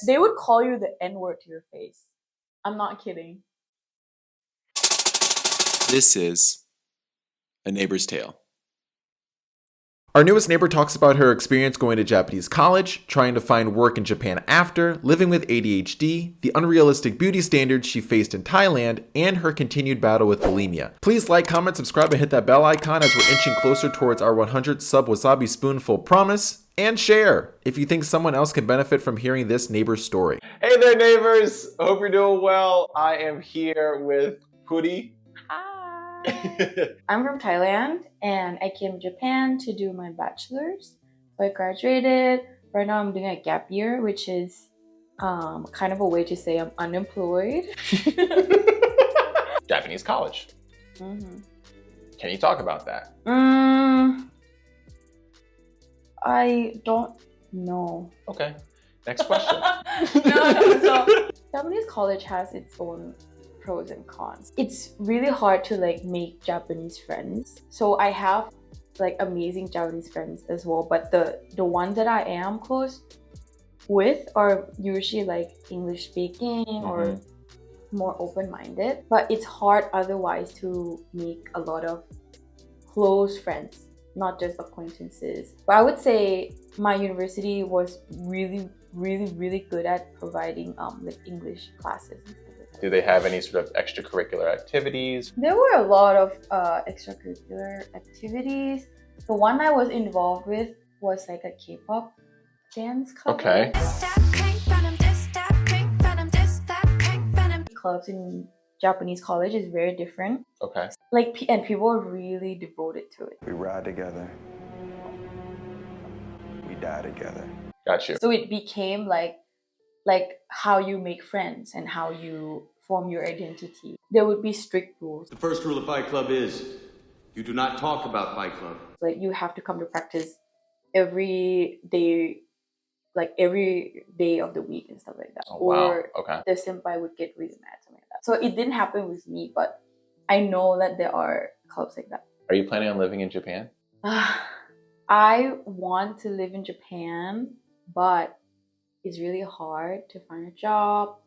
They would call you the N-word to your face. I'm not kidding. This is A Neighbor's Tale. Our newest neighbor talks about her experience going to Japanese college, trying to find work in Japan after, living with ADHD, the unrealistic beauty standards she faced in Thailand, and her continued battle with bulimia. Please like, comment, subscribe, and hit that bell icon as we're inching closer towards our 100 sub wasabi spoonful promise. And share if you think someone else can benefit from hearing this neighbor's story. Hey there, neighbors. Hope you're doing well. I am here with Puri. Hi. I'm from Thailand and I came to Japan to do my bachelor's. So I graduated. Right now I'm doing a gap year, which is kind of a way to say I'm unemployed. Japanese college. Mm-hmm. Can you talk about that? I don't know. Okay. Next question. No. So Japanese college has its own pros and cons. It's really hard to like make Japanese friends. So I have like amazing Japanese friends as well, but the ones that I am close with are usually like English speaking or more open-minded. But it's hard otherwise to make a lot of close friends, not just acquaintances. But I would say my university was really good at providing like English classes and stuff like that. Do they have any sort of extracurricular activities? There were a lot of extracurricular activities. The one I was involved with was like a K-pop dance club. Okay. Clubs in Japanese college is very different. Okay. Like, and people are really devoted to it. We ride together. We die together. Got you. So it became like how you make friends and how you form your identity. There would be strict rules. The first rule of Fight Club is you do not talk about Fight Club. Like you have to come to practice every day, like every day of the week and stuff like that. Oh, wow. Or Okay. the senpai would get really mad, something like that. So it didn't happen with me, but I know that there are clubs like that. Are you planning on living in Japan? I want to live in Japan, but it's really hard to find a job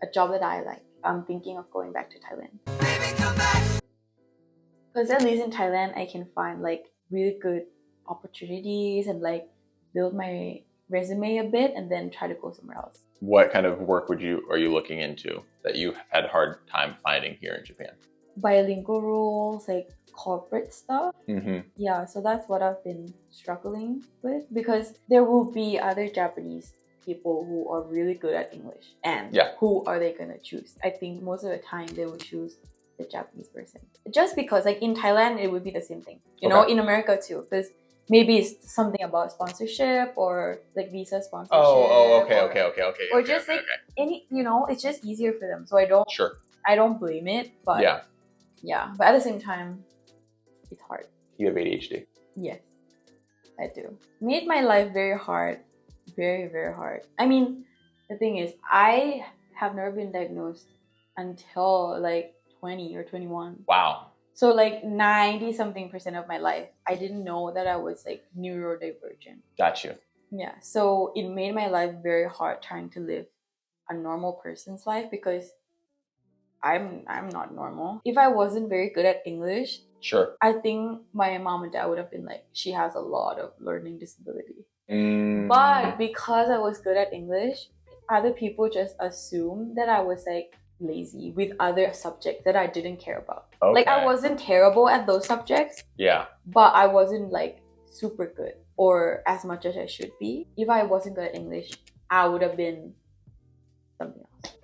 that I like. I'm thinking of going back to Thailand. Baby, come back! Because at least in Thailand, I can find like really good opportunities and like build my resume a bit and then try to go somewhere else. What kind of work are you looking into that you had a hard time finding here in Japan? Bilingual roles, like corporate stuff. Mm-hmm. Yeah, so that's what I've been struggling with because there will be other Japanese people who are really good at English, and who are they gonna choose? I think most of the time they will choose the Japanese person, just because like in Thailand it would be the same thing, you know, in America too, because maybe it's something about sponsorship or like visa sponsorship. Okay. Or just like any, you know, it's just easier for them. So I don't blame it, but yeah. But at the same time, it's hard. You have ADHD. Yes, I do. Made my life very hard. Very hard. I mean, the thing is, I have never been diagnosed until like 20 or 21. Wow. So like 90-something% of my life, I didn't know that I was like neurodivergent. Got you. Yeah. So it made my life very hard trying to live a normal person's life because I'm not normal. If I wasn't very good at English, sure, I think my mom and dad would have been like, she has a lot of learning disability. But because I was good at English, other people just assumed that I was like lazy with other subjects that I didn't care about. Okay. Like I wasn't terrible at those subjects. Yeah. But I wasn't like super good or as much as I should be. If I wasn't good at English, I would have been something else.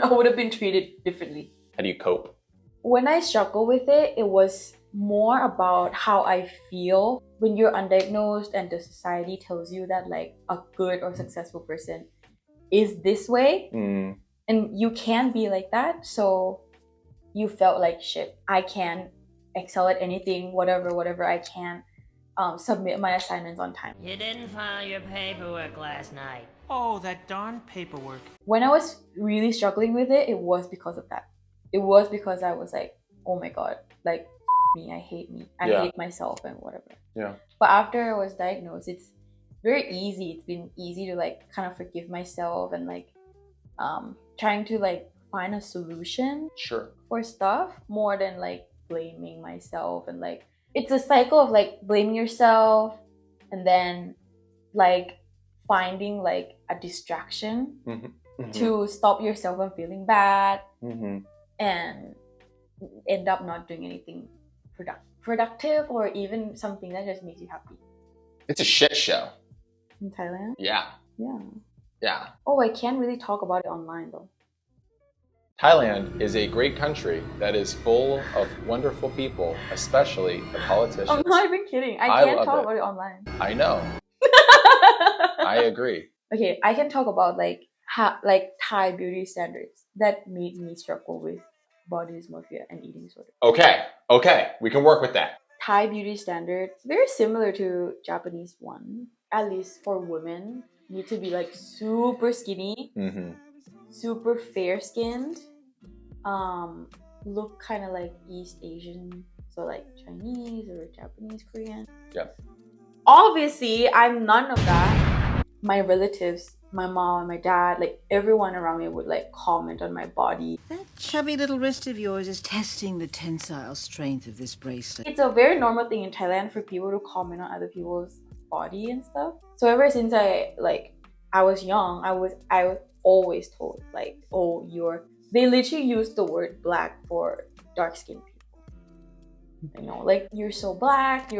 I would have been treated differently. How do you cope? When I struggle with it, it was more about how I feel when you're undiagnosed and the society tells you that like a good or successful person is this way and you can't be like that. So you felt like shit, I can't excel at anything, whatever I can submit my assignments on time. You didn't file your paperwork last night. Oh, that darn paperwork. When I was really struggling with it, it was because of that. It was because I was like, oh my god, like me, I hate me, I hate myself and whatever. Yeah. But after I was diagnosed, very easy. It's been easy to like kind of forgive myself and like trying to like find a solution Sure. for stuff more than like blaming myself. And like it's a cycle of like blaming yourself and then like finding like a distraction to stop yourself from feeling bad and end up not doing anything productive or even something that just makes you happy. It's a shit show. In Thailand? Yeah. Yeah. Yeah. Oh, I can't really talk about it online though. Thailand is a great country that is full of wonderful people, especially the politicians. I'm not even kidding. I can't love talk it. about it online. I know. I agree. Okay, I can talk about like Thai beauty standards that made me struggle with body dysmorphia and eating disorder. Okay, we can work with that. Thai beauty standards very similar to Japanese one. At least for women, need to be like super skinny, super fair skinned, look kind of like East Asian, so like Chinese or Japanese, Korean. Yep. Obviously, I'm none of that. My relatives, my mom and my dad, like everyone around me would like comment on my body. That chubby little wrist of yours is testing the tensile strength of this bracelet. It's a very normal thing in Thailand for people to comment on other people's body and stuff. So ever since I was young, I was always told like, oh, they literally use the word black for dark skinned people. You know, like you're so black, they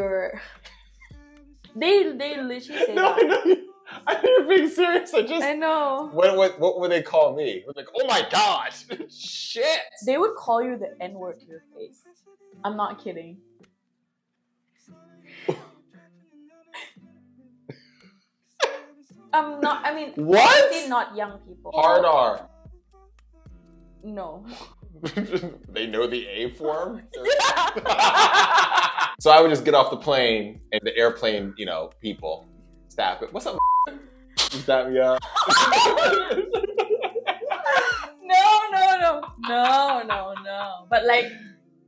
literally say that. I think you're being serious. I know. What would they call me? Like, oh my gosh, shit. They would call you the N-word to your face. I'm not kidding. What? Obviously not young people. Hard R. No. They know the A form? So I would just get off the plane and the airplane, people, staff it. What's up? Stop me up. No. But like,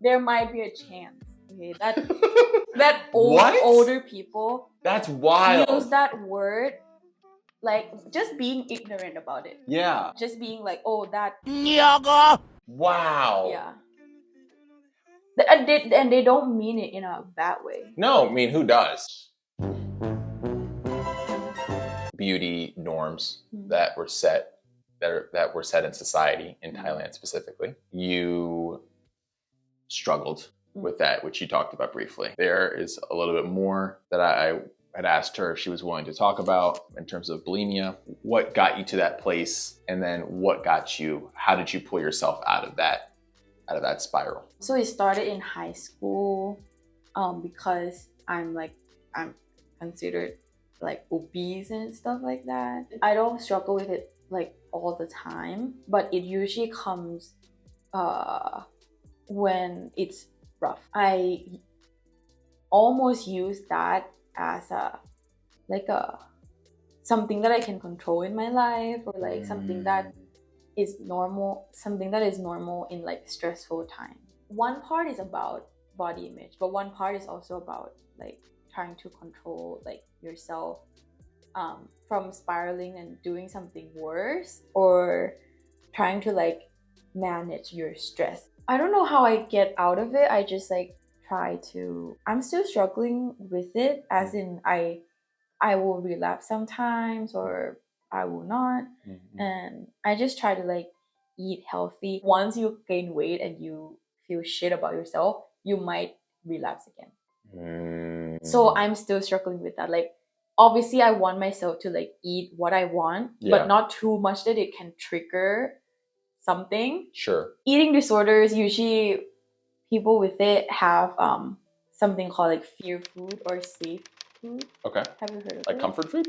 there might be a chance. Okay, that older people. That's wild. Use that word, like just being ignorant about it. Yeah. Just being like, oh, that. Wow. Yeah. And they don't mean it in a bad way. No, I mean, who does? Beauty norms that were set in society in Thailand specifically. You struggled with that, which you talked about briefly. There is a little bit more that I had asked her if she was willing to talk about in terms of bulimia. What got you to that place, and then how did you pull yourself out of that spiral? So it started in high school, because I'm considered like obese and stuff like that. I don't struggle with it like all the time, but it usually comes when it's rough. I almost use that as something that I can control in my life, or like something that is normal in like stressful time. One part is about body image, but one part is also about like trying to control like yourself from spiraling and doing something worse, or trying to like manage your stress. I don't know how I get out of it. I just like I'm still struggling with it, as in I will relapse sometimes or I will not. And I just try to like eat healthy. Once you gain weight and you feel shit about yourself, you might relapse again. So I'm still struggling with that. Like, obviously I want myself to like eat what I want, but not too much that it can trigger something. Sure. Eating disorders, usually people with it have something called like fear food or safe food. Okay. Have you heard of it? Like comfort food?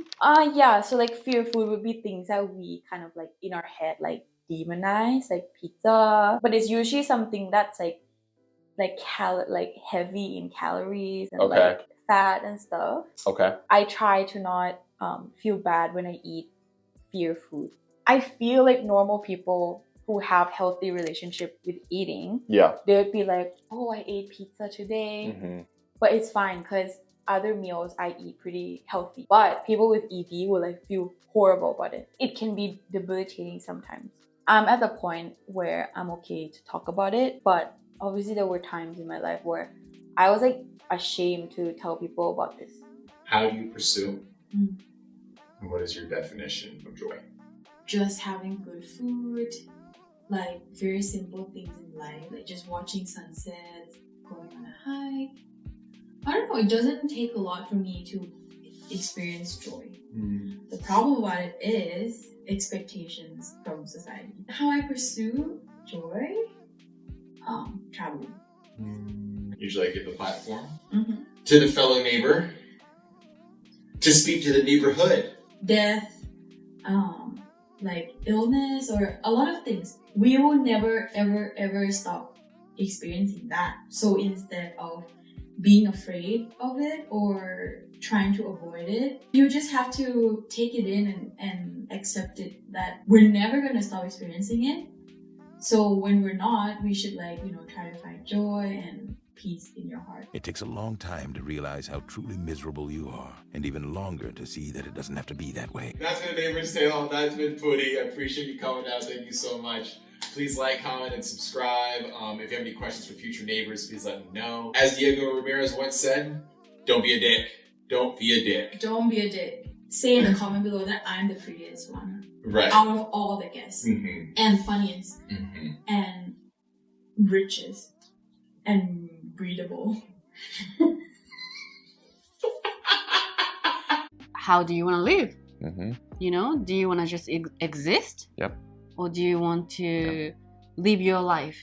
Yeah. So like fear food would be things that we kind of like in our head like demonize, like pizza. But it's usually something that's like heavy in calories and like fat and stuff. Okay. I try to not feel bad when I eat fear food. I feel like normal people who have healthy relationship with eating, they would be like, oh, I ate pizza today. But it's fine because other meals I eat pretty healthy. But people with ED will like feel horrible about it. It can be debilitating sometimes. I'm at the point where I'm okay to talk about it, but obviously there were times in my life where I was like ashamed to tell people about this. How do you pursue? And what is your definition of joy? Just having good food, like very simple things in life, like just watching sunsets, going on a hike. I don't know, it doesn't take a lot for me to experience joy. The problem about it is expectations from society. How I pursue joy? Traveling. Usually I get the platform to the fellow neighbor to speak to the neighborhood. Death, like illness, or a lot of things. We will never ever stop experiencing that. So instead of being afraid of it or trying to avoid it, you just have to take it in and accept it that we're never gonna stop experiencing it. So when we're not, we should try to find joy and peace in your heart. It takes a long time to realize how truly miserable you are, and even longer to see that it doesn't have to be that way. That's been Neighbor's Tale. That's been Putty. I appreciate you coming out. Thank you so much. Please like, comment, and subscribe. If you have any questions for future neighbors, please let me know. As Diego Ramirez once said, don't be a dick. Don't be a dick. Don't be a dick. Say in the comment below that I'm the prettiest one. Right. Out of all the guests. And funniest. And richest. And breedable. How do you want to live? You know, do you want to just exist? Yep. Or do you want to live your life